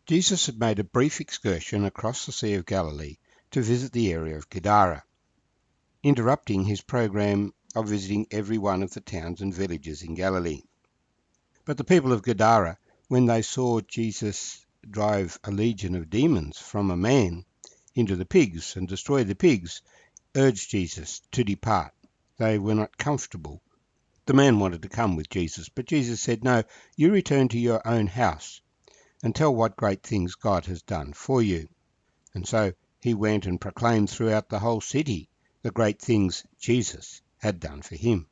Jesus had made a brief excursion across the Sea of Galilee to visit the area of Gadara, interrupting his program of visiting every one of the towns and villages in Galilee. But the people of Gadara, when they saw Jesus drive a legion of demons from a man into the pigs and destroy the pigs, urged Jesus to depart. They were not comfortable. The man wanted to come with Jesus, but Jesus said, "No, you return to your own house and tell what great things God has done for you." And so he went and proclaimed throughout the whole city the great things Jesus had done for him.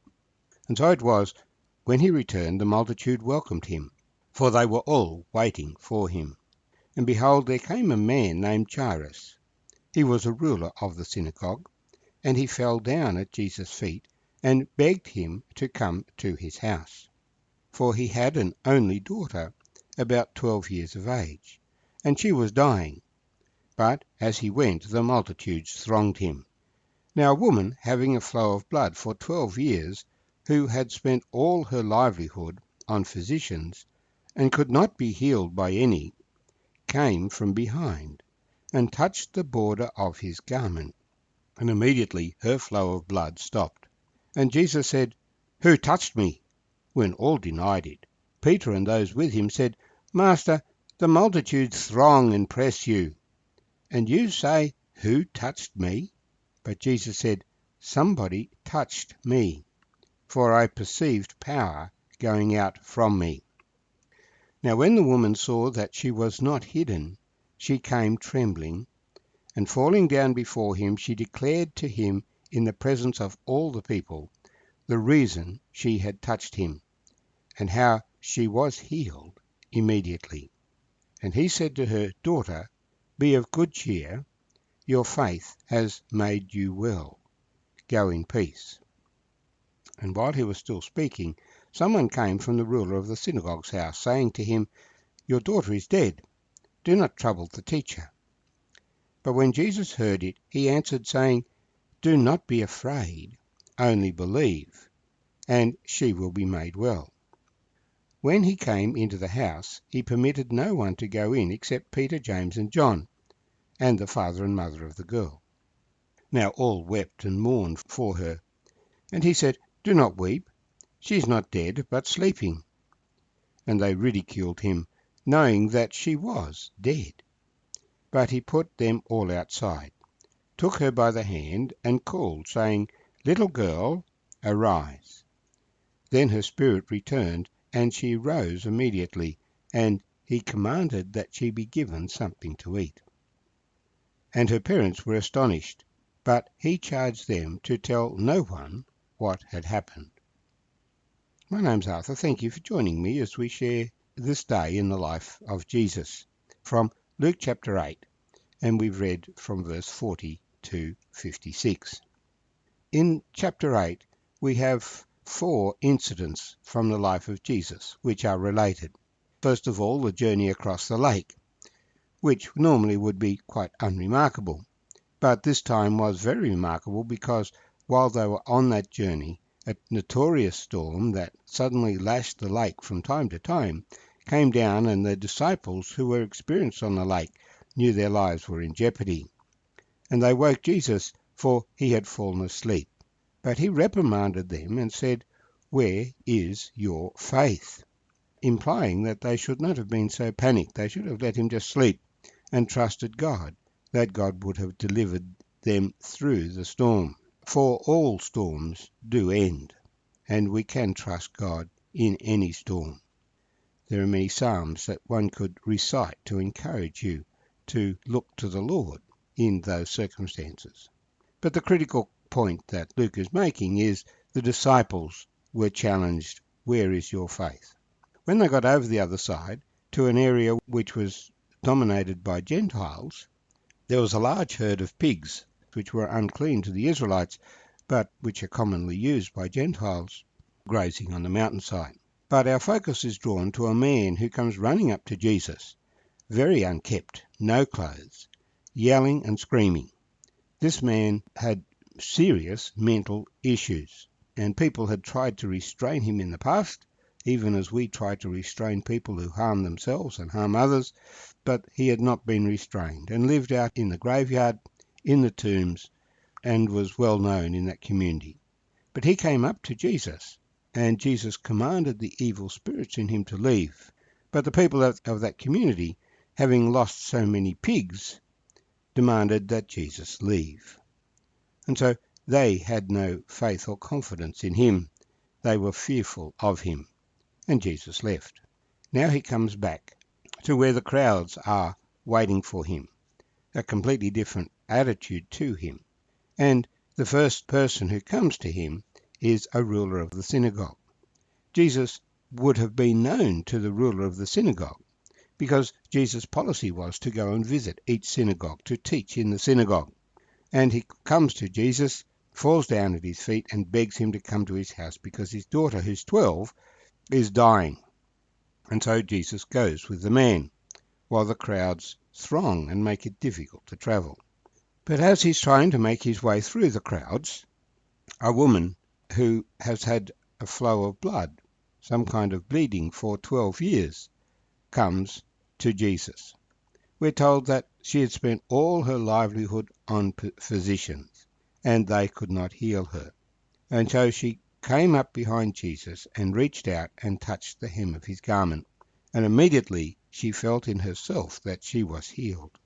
And so it was, when he returned, the multitude welcomed him, for they were all waiting for him. And behold, there came a man named Jairus. He was a ruler of the synagogue, and he fell down at Jesus' feet and begged him to come to his house. For he had an only daughter, about 12 years of age, and she was dying. But as he went, the multitudes thronged him. Now a woman having a flow of blood for 12 years, who had spent all her livelihood on physicians, and could not be healed by any, came from behind, and touched the border of his garment. And immediately her flow of blood stopped. And Jesus said, "Who touched me?" When all denied it, Peter and those with him said, "Master, the multitudes throng and press you, and you say, 'Who touched me?'" But Jesus said, "Somebody touched me, for I perceived power going out from me." Now when the woman saw that she was not hidden, she came trembling, and falling down before him, she declared to him in the presence of all the people the reason she had touched him, and how she was healed immediately. And he said to her, "Daughter, be of good cheer, your faith has made you well. Go in peace." And while he was still speaking, someone came from the ruler of the synagogue's house, saying to him, "Your daughter is dead. Do not trouble the teacher." But when Jesus heard it, he answered, saying, "Do not be afraid, only believe, and she will be made well." When he came into the house, he permitted no one to go in except Peter, James, and John, and the father and mother of the girl. Now all wept and mourned for her. And he said, "Do not weep. She is not dead, but sleeping." And they ridiculed him, knowing that she was dead. But he put them all outside, took her by the hand, and called, saying, "Little girl, arise." Then her spirit returned, and she rose immediately, and he commanded that she be given something to eat. And her parents were astonished, but he charged them to tell no one what had happened. My name's Arthur. Thank you for joining me as we share this day in the life of Jesus from Luke chapter 8, and we've read from verse 40 to 56. In chapter 8, we have 4 incidents from the life of Jesus, which are related. First of all, the journey across the lake, which normally would be quite unremarkable, but this time was very remarkable because while they were on that journey, a notorious storm that suddenly lashed the lake from time to time came down, and the disciples who were experienced on the lake knew their lives were in jeopardy. And they woke Jesus, for he had fallen asleep. But he reprimanded them and said, "Where is your faith?" Implying that they should not have been so panicked. They should have let him just sleep and trusted God, that God would have delivered them through the storm. For all storms do end, and we can trust God in any storm. There are many psalms that one could recite to encourage you to look to the Lord in those circumstances. But the critical point that Luke is making is the disciples were challenged, "Where is your faith?" When they got over the other side to an area which was dominated by Gentiles, there was a large herd of pigs, which were unclean to the Israelites, but which are commonly used by Gentiles, grazing on the mountainside. But our focus is drawn to a man who comes running up to Jesus, very unkempt, no clothes, yelling and screaming. This man had serious mental issues, and people had tried to restrain him in the past, even as we try to restrain people who harm themselves and harm others. But he had not been restrained and lived out in the graveyard, in the tombs, and was well known in that community. But he came up to Jesus, and Jesus commanded the evil spirits in him to leave. But the people of that community, having lost so many pigs, demanded that Jesus leave. And so they had no faith or confidence in him. They were fearful of him, and Jesus left. Now he comes back to where the crowds are waiting for him, a completely different attitude to him. And the first person who comes to him is a ruler of the synagogue. Jesus would have been known to the ruler of the synagogue because Jesus' policy was to go and visit each synagogue, to teach in the synagogue. And he comes to Jesus, falls down at his feet and begs him to come to his house because his daughter, who's 12, is dying. And so Jesus goes with the man, while the crowds throng and make it difficult to travel. But as he's trying to make his way through the crowds, a woman who has had a flow of blood, some kind of bleeding for 12 years, comes to Jesus. We're told that she had spent all her livelihood on physicians, and they could not heal her. And so she came up behind Jesus and reached out and touched the hem of his garment, and immediately she felt in herself that she was healed.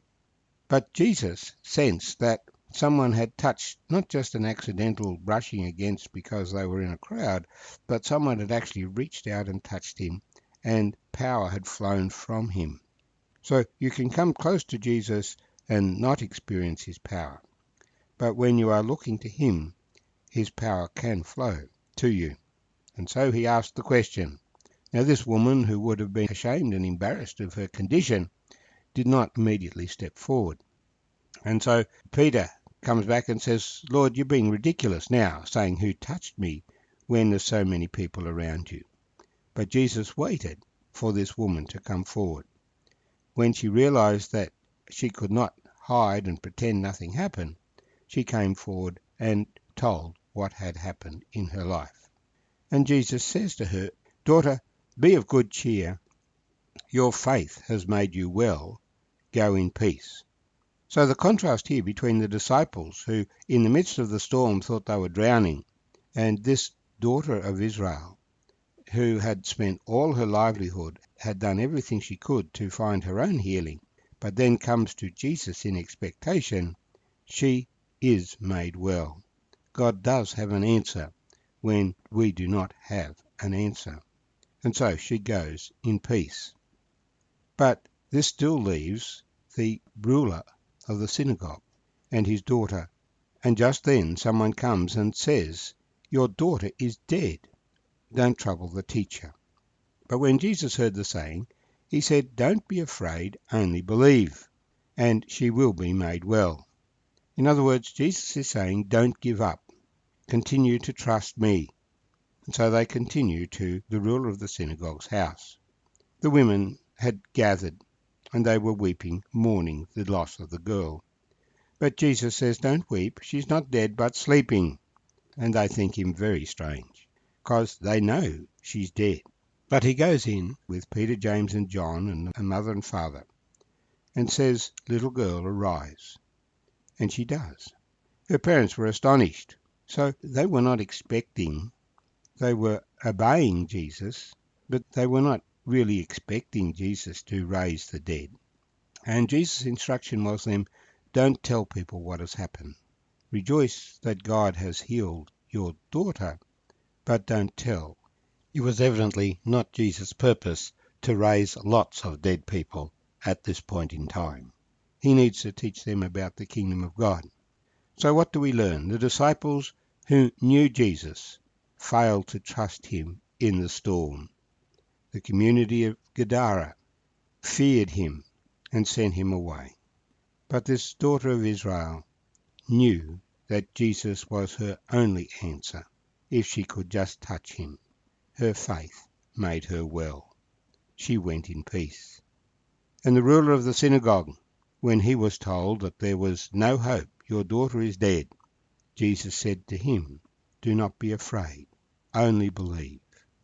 But Jesus sensed that someone had touched not just an accidental brushing against because they were in a crowd, but someone had actually reached out and touched him, and power had flown from him. So you can come close to Jesus and not experience his power. But when you are looking to him, his power can flow to you. And so he asked the question. Now this woman, who would have been ashamed and embarrassed of her condition, did not immediately step forward. And so Peter comes back and says, Lord, you're being ridiculous now, saying who touched me when there's so many people around you. But Jesus waited for this woman to come forward. When she realized that she could not hide and pretend nothing happened, she came forward and told what had happened in her life. And Jesus says to her, Daughter, be of good cheer. Your faith has made you well. Go in peace. So the contrast here between the disciples who, in the midst of the storm, thought they were drowning, and this daughter of Israel, who had spent all her livelihood, had done everything she could to find her own healing, but then comes to Jesus in expectation, she is made well. God does have an answer when we do not have an answer. And so she goes in peace. But this still leaves the ruler of the synagogue and his daughter. And just then someone comes and says, Your daughter is dead. Don't trouble the teacher. But when Jesus heard the saying, he said, Don't be afraid, only believe, and she will be made well. In other words, Jesus is saying, don't give up. Continue to trust me. And so they continue to the ruler of the synagogue's house. The women had gathered, and they were weeping, mourning the loss of the girl. But Jesus says, Don't weep, she's not dead, but sleeping. And they think him very strange, because they know she's dead. But he goes in with Peter, James, and John, and a mother and father, and says, Little girl, arise. And she does. Her parents were astonished. So they were not expecting, they were obeying Jesus, but they were not really expecting Jesus to raise the dead. And Jesus' instruction was them, don't tell people what has happened. Rejoice that God has healed your daughter, but don't tell. It was evidently not Jesus' purpose to raise lots of dead people at this point in time. He needs to teach them about the kingdom of God. So what do we learn? The disciples who knew Jesus failed to trust him in the storm. The community of Gadara feared him and sent him away. But this daughter of Israel knew that Jesus was her only answer. If she could just touch him, her faith made her well. She went in peace. And the ruler of the synagogue, when he was told that there was no hope, your daughter is dead, Jesus said to him, do not be afraid, only believe,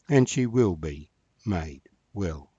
and she will be made well.